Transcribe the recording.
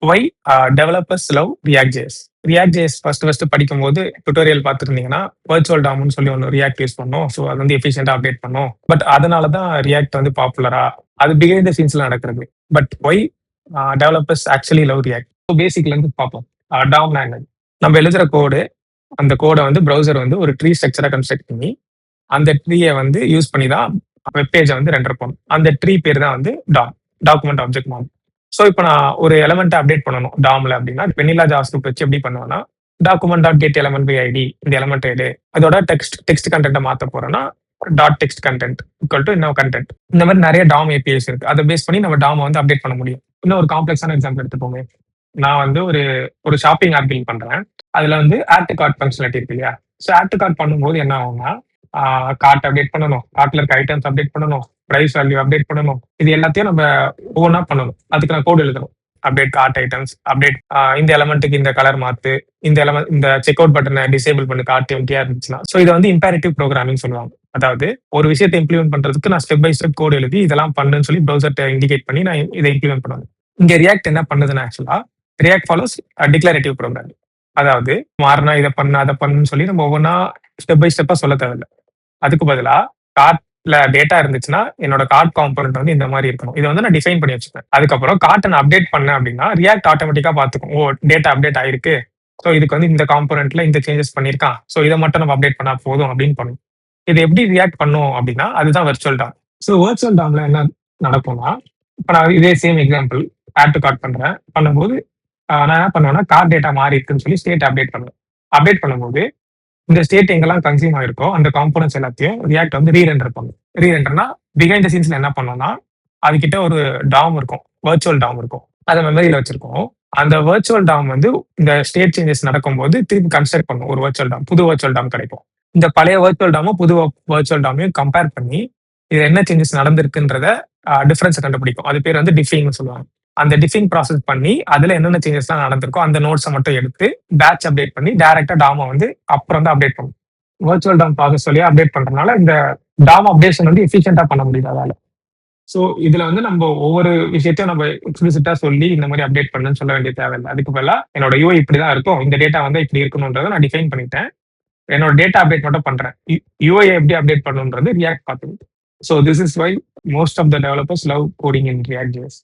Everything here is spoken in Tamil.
Y developers love React JS. React JS first படிக்கும்போது டுட்டோரியல் பார்த்துருந்தீங்கன்னா வர்ச்சுவல் டாம்னு சொல்லி ஒன்று ரியாக்ட் யூஸ் பண்ணோம். ஸோ அது வந்து எஃபிஷியண்டாக அப்டேட் பண்ணோம். பட் அதனால தான் ரியாக்ட் வந்து பாப்புலரா அது பிஹைண்ட் த சீன்ஸ்ல நடக்கிறது. But why developers actually love React. So பேசிக்ல இருந்து பார்ப்போம். டாம்னா என்னது? நம்ம எழுதுற கோடு, அந்த கோடை வந்து ப்ரௌசர் வந்து ஒரு ட்ரீ ஸ்ட்ரக்சரா கன்ஸ்ட்ரக்ட் பண்ணி அந்த ட்ரீயை வந்து யூஸ் பண்ணி தான் வெப் பேஜை வந்து ரெண்டர் பண்ணும். அந்த ட்ரீ பேர் தான் வந்து Tom, document object model. So இப்போ நான் ஒரு எலமெண்ட்டை அப்டேட் பண்ணணும் டாம்ல அப்படின்னா வெனிலா ஜாவாஸ்கிரிப்ட் வச்சு எப்படி பண்ணுவேன்னா document dot get element by ID இந்த எலமெண்ட் எடு, அதோட டெக்ஸ்ட் கண்டென்ட்டை மாற்ற போறோம்னா dot text content equal to இன்னும் கண்டென்ட். இந்த மாதிரி நிறைய டாம் ஏபிஎஸ் இருக்கு. அதை பேஸ் பண்ணி நம்ம டாமை வந்து அப்டேட் பண்ண முடியும். இன்னும் ஒரு காம்ப்ளெக்ஸான எக்ஸாம்பிள் எடுத்துப்போமே. நான் வந்து ஒரு ஷாப்பிங் ஆப் பில்ட் பண்றேன். அதுல வந்து ஆட் டு கார்ட் ஃபங்க்ஷனாலிட்டி இருக்கு இல்லையா? ஸோ ஆட் டு கார்ட் பண்ணும்போது என்ன ஆகும்னா கார்ட் அப்டேட் பண்ணணும், கார்ட்ல இருக்க ஐட்டம்ஸ் அப்டேட் பண்ணணும், பிரைஸ் வேல்யூ அப்டேட் பண்ணணும். இது எல்லாத்தையும் நம்ம ஒவ்வொன்றா பண்ணணும். அதுக்கு நான் கோட் எழுதணும். அப்டேட் கார்ட் ஐட்டம்ஸ், அப்டேட் இந்த எலமெண்ட்டுக்கு இந்த கலர் மாத்து, இந்த எலமெண்ட் இந்த செக் அவுட் பட்டனை டிசேபிள் பண்ணு கார்ட் எம்டியா இருந்துச்சுன்னா. ஸோ இதை வந்து இம்பேரிட்டிவ் ப்ரோக்ராமிங் சொல்லுவாங்க. அதாவது ஒரு விஷயத்தை இம்ப்ளிமெண்ட் பண்றதுக்கு நான் ஸ்டெப் பை ஸ்டெப் கோட் எழுதி இதெல்லாம் பண்ணுன்னு சொல்லி ப்ரௌசர்ட்ட இண்டிகேட் பண்ணி நான் இதை இம்ப்ளிமெண்ட் பண்ணுவேன். இங்க ரியாக்ட் என்ன பண்ணுதுன்னா ஆக்சுவலா ரியாக்ட் ஃபாலோஸ் டிக்ளரேட்டிவ் ப்ரோக்ராமிங். அதாவது மாறினா இதை பண்ணு அதை பண்ணுன்னு சொல்லி நம்ம ஒவ்வொன்றா ஸ்டெப் பை ஸ்டெப்பா சொல்ல தேவையில்லை. அதுக்கு பதிலா கார்ட்ல டேட்டா இருந்துச்சுன்னா என்னோட கார்ட் காம்பனன்ட் வந்து இந்த மாதிரி இருக்கணும். இதை வந்து நான் டிஃபைன் பண்ணி வச்சுப்பேன். அதுக்கப்புறம் கார்ட்டை நான் அப்டேட் பண்ணேன் அப்படின்னா ரியாக்ட் ஆட்டோமேட்டிக்கா பார்த்துக்கும். ஓ டேட்டா அப்டேட் ஆயிருக்கு, ஸோ இதுக்கு வந்து இந்த காம்பனன்ட்ல இந்த சேஞ்சஸ் பண்ணியிருக்கான், ஸோ இதை மட்டும் நம்ம அப்டேட் பண்ணா போதும் அப்படின்னு பண்ணும். இது எப்படி ரியாக்ட் பண்ணும் அப்படின்னா அதுதான் வெர்ச்சுவல் டாம். ஸோ வெர்ச்சுவல் டாம்ல என்ன நடக்கும்னா, இப்போ நான் இதே same example add to cart பண்றேன். பண்ணும்போது நான் என்ன பண்ணுவேன்னா கார்ட் டேட்டா மாறி இருக்குன்னு சொல்லி ஸ்டேட் அப்டேட் பண்ணுவேன். அப்டேட் பண்ணும்போது இந்த ஸ்டேட் எங்கெல்லாம் கன்சியூம் ஆயிருக்கோ அந்த காம்போனன்ட்ஸ் எல்லாத்தையும் ரியாக்ட் வந்து ரீரெண்டர் பண்ணும். ரீரெண்டர்னா பிஹைண்ட் த சீன்ஸ்ல என்ன பண்ணோம்னா அதுகிட்ட ஒரு டாம் இருக்கும், வெர்ச்சுவல் டாம் இருக்கும். அதை மெமரியில வச்சிருக்கோம். அந்த வெர்ச்சுவல் டாம் வந்து இந்த ஸ்டேட் சேஞ்சஸ் நடக்கும்போது திருப்பி கன்ஸ்ட்ரக்ட் பண்ணும் ஒரு வெர்ச்சுவல் டாம், புது வெர்ச்சுவல் டாம் கிடைக்கும். இந்த பழைய வெர்ச்சுவல் டாமும் புது வெர்ச்சுவல் டாமையும் கம்பேர் பண்ணி இது என்ன சேஞ்சஸ் நடந்திருக்குன்றத டிஃபரன்ஸை கண்டுபிடிக்கும். அது பேர் வந்து டிஃபைன் சொல்லுவாங்க. அந்த டிஃபைன் ப்ராசஸ் பண்ணி அதுல என்னென்ன சேஞ்சஸ்லாம் நடந்திருக்கோ அந்த நோட்ஸை மட்டும் எடுத்து பேட்ச் அப்டேட் பண்ணி டைரக்டா டாமை வந்து அப்புறம் வந்து அப்டேட் பண்ணும். வெர்ச்சுவல் டாம் ப்ராசஸ் வழியா அப்டேட் பண்றதுனால இந்த டாம் அப்டேஷன் வந்து எஃபிஷியன்டா பண்ண முடியுது அதால. ஸோ இதுல வந்து நம்ம ஒவ்வொரு விஷயத்தையும் நம்ம எக்ஸ்பிளிசிட்டா சொல்லி இந்த மாதிரி அப்டேட் பண்ணுன்னு சொல்ல வேண்டிய தேவையில்லை. அதுக்கு பதிலா என்னோட யூஐ இப்படிதான் இருக்கும், இந்த டேட்டா வந்து இப்படி இருக்கணும்ன்றதை நான் டிஃபைன் பண்ணிட்டேன். என்னோட டேட்டா அப்டேட் மட்டும் பண்றேன். யூஐ எப்படி அப்டேட் பண்ணணுன்றது ரியாக்ட் பார்த்துக்கிட்டு. So this is why most of the developers love coding in React JS.